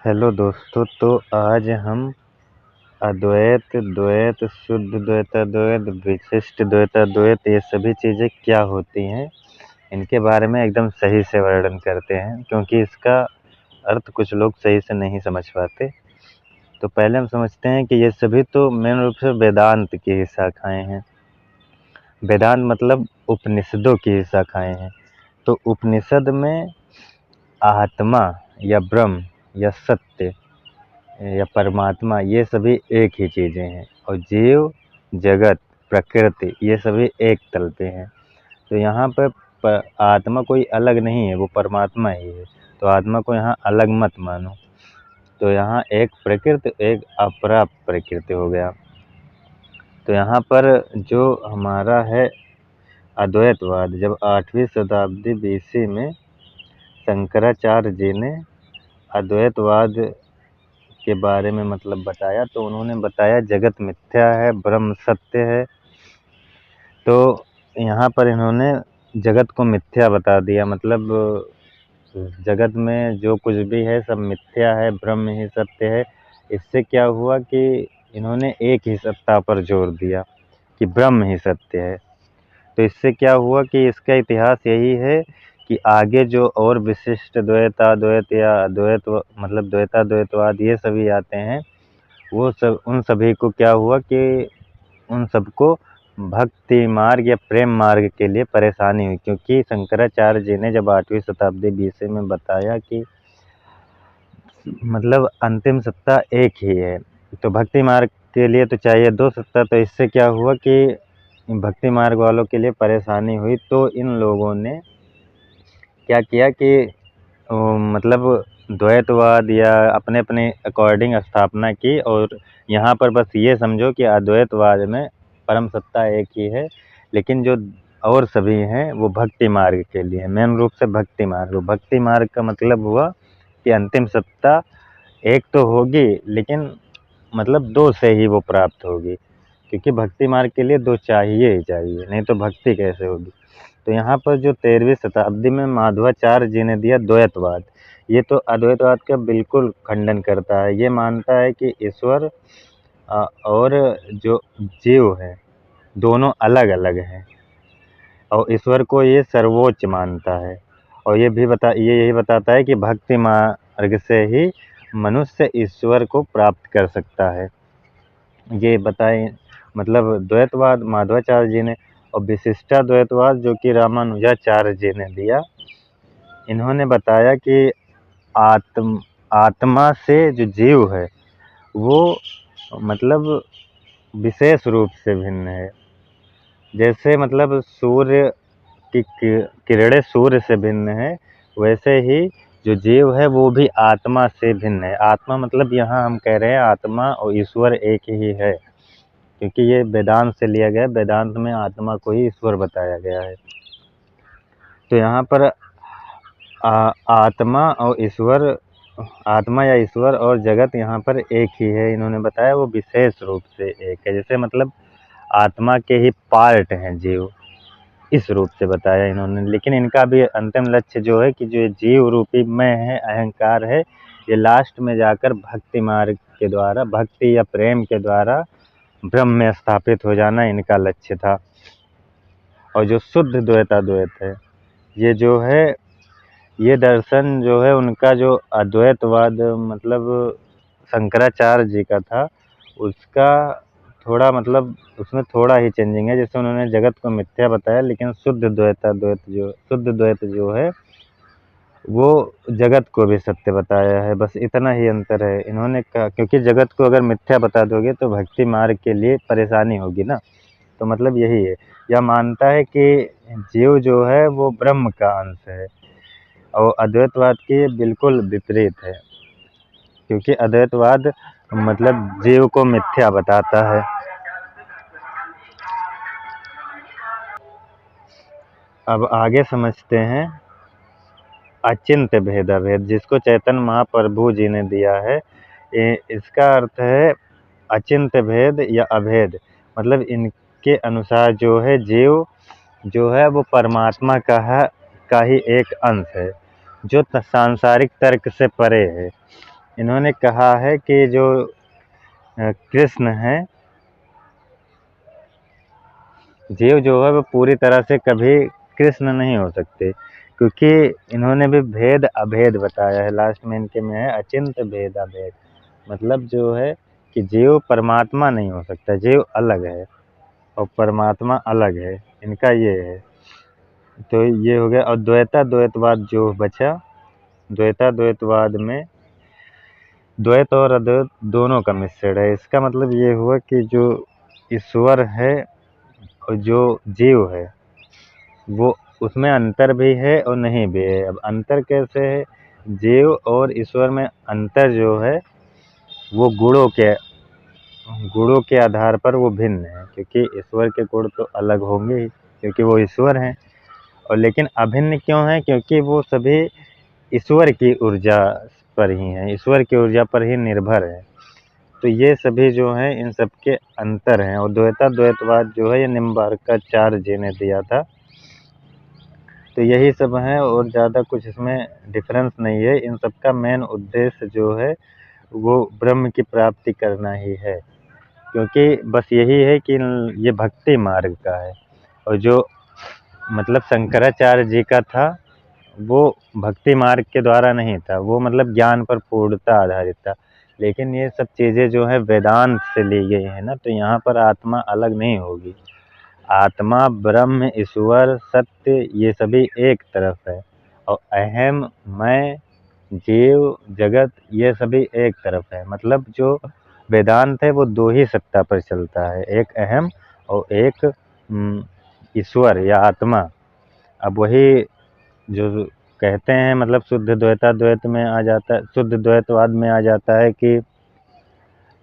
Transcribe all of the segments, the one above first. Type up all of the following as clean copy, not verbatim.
Hello दोस्तों, तो आज हम अद्वैत, द्वैत, शुद्ध द्वैताद्वैत, विशिष्ट द्वैताद्वैत ये सभी चीज़ें क्या होती हैं, इनके बारे में एकदम सही से वर्णन करते हैं, क्योंकि इसका अर्थ कुछ लोग सही से नहीं समझ पाते। तो पहले हम समझते हैं कि ये सभी तो मेन रूप से वेदांत की ही शाखाएँ हैं। वेदांत मतलब उपनिषदों की ही शाखाएँ हैं। तो उपनिषद में आत्मा या ब्रह्म या सत्य या परमात्मा ये सभी एक ही चीज़ें हैं, और जीव, जगत, प्रकृति ये सभी एक तल पे हैं। तो यहाँ पर आत्मा कोई अलग नहीं है, वो परमात्मा ही है। तो आत्मा को यहाँ अलग मत मानो। तो यहाँ एक प्रकृति, एक अपरा प्रकृति हो गया। तो यहाँ पर जो हमारा है अद्वैतवाद, जब 8वीं शताब्दी BC में शंकराचार्य जी ने अद्वैतवाद के बारे में मतलब बताया, तो उन्होंने बताया जगत मिथ्या है, ब्रह्म सत्य है। तो यहाँ पर इन्होंने जगत को मिथ्या बता दिया, मतलब जगत में जो कुछ भी है सब मिथ्या है, ब्रह्म ही सत्य है। इससे क्या हुआ कि इन्होंने एक ही सत्ता पर जोर दिया कि ब्रह्म ही सत्य है। तो इससे क्या हुआ कि इसका इतिहास यही है कि आगे जो और विशिष्ट द्वैताद्वैत या अद्वैत मतलब द्वैताद्वैतवाद ये सभी आते हैं, वो सब उन सभी को क्या हुआ कि उन सबको भक्ति मार्ग या प्रेम मार्ग के लिए परेशानी हुई, क्योंकि शंकराचार्य जी ने जब 8वीं शताब्दी BC में बताया कि मतलब अंतिम सत्ता एक ही है, तो भक्ति मार्ग के लिए तो चाहिए दो सत्ता। तो इससे क्या हुआ कि भक्ति मार्ग वालों के लिए परेशानी हुई। तो इन लोगों ने क्या किया कि मतलब द्वैतवाद या अपने अपने अकॉर्डिंग स्थापना की, और यहाँ पर बस ये समझो कि अद्वैतवाद में परम सत्ता एक ही है, लेकिन जो और सभी हैं वो भक्ति मार्ग के लिए, मेन रूप से भक्ति मार्ग। भक्ति मार्ग का मतलब हुआ कि अंतिम सत्ता एक तो होगी, लेकिन मतलब दो से ही वो प्राप्त होगी, क्योंकि भक्ति मार्ग के लिए दो चाहिए ही चाहिए, नहीं तो भक्ति कैसे होगी। तो यहाँ पर जो 13वीं शताब्दी में माधवाचार्य जी ने दिया द्वैतवाद, ये तो अद्वैतवाद का बिल्कुल खंडन करता है। ये मानता है कि ईश्वर और जो जीव है दोनों अलग अलग हैं, और ईश्वर को ये सर्वोच्च मानता है। और ये यही बताता है कि भक्ति मार्ग से ही मनुष्य ईश्वर को प्राप्त कर सकता है। ये बताए मतलब द्वैतवाद माधवाचार्य जी ने। और विशिष्टाद्वैतवाद जो कि रामानुजाचार्य जी ने दिया, इन्होंने बताया कि आत्मा से जो जीव है वो मतलब विशेष रूप से भिन्न है। जैसे मतलब सूर्य की किरणें सूर्य से भिन्न है, वैसे ही जो जीव है वो भी आत्मा से भिन्न है। आत्मा मतलब यहाँ हम कह रहे हैं आत्मा और ईश्वर एक ही है, क्योंकि ये वेदांत से लिया गया है। वेदांत में आत्मा को ही ईश्वर बताया गया है। तो यहाँ पर आत्मा और ईश्वर, आत्मा या ईश्वर और जगत यहाँ पर एक ही है, इन्होंने बताया वो विशेष रूप से एक है। जैसे मतलब आत्मा के ही पार्ट हैं जीव, इस रूप से बताया इन्होंने। लेकिन इनका भी अंतिम लक्ष्य जो है कि जो जीव रूपी मैं है, अहंकार है, ये लास्ट में जाकर भक्ति मार्ग के द्वारा, भक्ति या प्रेम के द्वारा ब्रह्म में स्थापित हो जाना इनका लक्ष्य था। और जो शुद्ध द्वैताद्वैत है, ये जो है ये दर्शन जो है उनका जो अद्वैतवाद मतलब शंकराचार्य जी का था, उसका थोड़ा मतलब उसमें थोड़ा ही चेंजिंग है। जैसे उन्होंने जगत को मिथ्या बताया, लेकिन शुद्ध द्वैत जो है वो जगत को भी सत्य बताया है। बस इतना ही अंतर है। इन्होंने कहा क्योंकि जगत को अगर मिथ्या बता दोगे तो भक्ति मार्ग के लिए परेशानी होगी ना। तो मतलब यही है, यह मानता है कि जीव जो है वो ब्रह्म का अंश है, और अद्वैतवाद के बिल्कुल विपरीत है, क्योंकि अद्वैतवाद मतलब जीव को मिथ्या बताता है। अब आगे समझते हैं अचिंत्य भेदाभेद, जिसको चैतन्य महाप्रभु जी ने दिया है। इसका अर्थ है अचिंत्य भेद या अभेद। मतलब इनके अनुसार जो है जीव जो है वो परमात्मा का ही एक अंश है, जो सांसारिक तर्क से परे है। इन्होंने कहा है कि जो कृष्ण है, जीव जो है वो पूरी तरह से कभी कृष्ण नहीं हो सकते, क्योंकि इन्होंने भी भेद अभेद बताया है। लास्ट में इनके में है अचिंत भेद अभेद, मतलब जो है कि जीव परमात्मा नहीं हो सकता, जीव अलग है और परमात्मा अलग है, इनका ये है। तो ये हो गया। और द्वैतवाद जो बचा, द्वैतवाद में द्वैत और अद्वैत दोनों का मिश्रण है। इसका मतलब ये हुआ कि जो ईश्वर है और जो जीव है वो उसमें अंतर भी है और नहीं भी है। अब अंतर कैसे है? जीव और ईश्वर में अंतर जो है वो गुणों के आधार पर वो भिन्न है, क्योंकि ईश्वर के गुण तो अलग होंगे ही, क्योंकि वो ईश्वर हैं। और लेकिन अभिन्न क्यों है? क्योंकि वो सभी ईश्वर की ऊर्जा पर ही हैं, ईश्वर की ऊर्जा पर ही निर्भर है। तो ये सभी जो हैं इन सब के अंतर हैं। और द्वैतवाद जो है ये निम्बार्काचार्य जी ने दिया था। तो यही सब है और ज़्यादा कुछ इसमें डिफरेंस नहीं है। इन सब का मेन उद्देश्य जो है वो ब्रह्म की प्राप्ति करना ही है, क्योंकि बस यही है कि ये भक्ति मार्ग का है। और जो मतलब शंकराचार्य जी का था वो भक्ति मार्ग के द्वारा नहीं था, वो मतलब ज्ञान पर पूर्णता आधारित था। लेकिन ये सब चीज़ें जो है वेदांत से ली गई है ना, तो यहाँ पर आत्मा अलग नहीं होगी। आत्मा, ब्रह्म, ईश्वर, सत्य ये सभी एक तरफ है, और अहम, मैं, जीव, जगत ये सभी एक तरफ है। मतलब जो वेदांत है वो दो ही सत्ता पर चलता है, एक अहम और एक ईश्वर या आत्मा। अब वही जो कहते हैं मतलब शुद्ध द्वैत में आ जाता है, शुद्ध द्वैतवाद में आ जाता है कि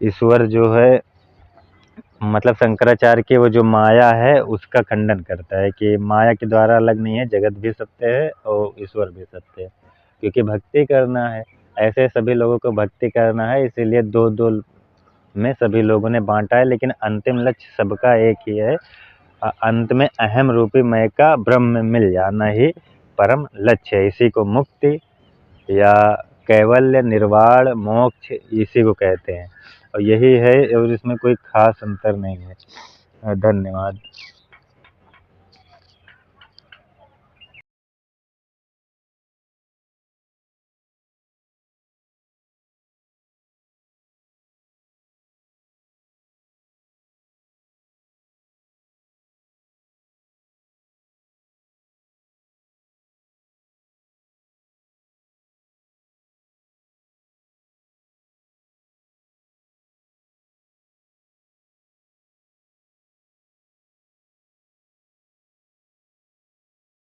ईश्वर जो है मतलब शंकराचार्य की वो जो माया है उसका खंडन करता है कि माया के द्वारा अलग नहीं है, जगत भी सत्य है और ईश्वर भी सत्य है, क्योंकि भक्ति करना है। ऐसे सभी लोगों को भक्ति करना है, इसीलिए दो दो में सभी लोगों ने बांटा है, लेकिन अंतिम लक्ष्य सबका एक ही है। अंत में अहम रूपी मय का ब्रह्म में मिल जाना ही परम लक्ष्य है। इसी को मुक्ति या कैवल्य, निर्वाण, मोक्ष इसी को कहते हैं, और यही है, और इसमें कोई खास अंतर नहीं है। धन्यवाद।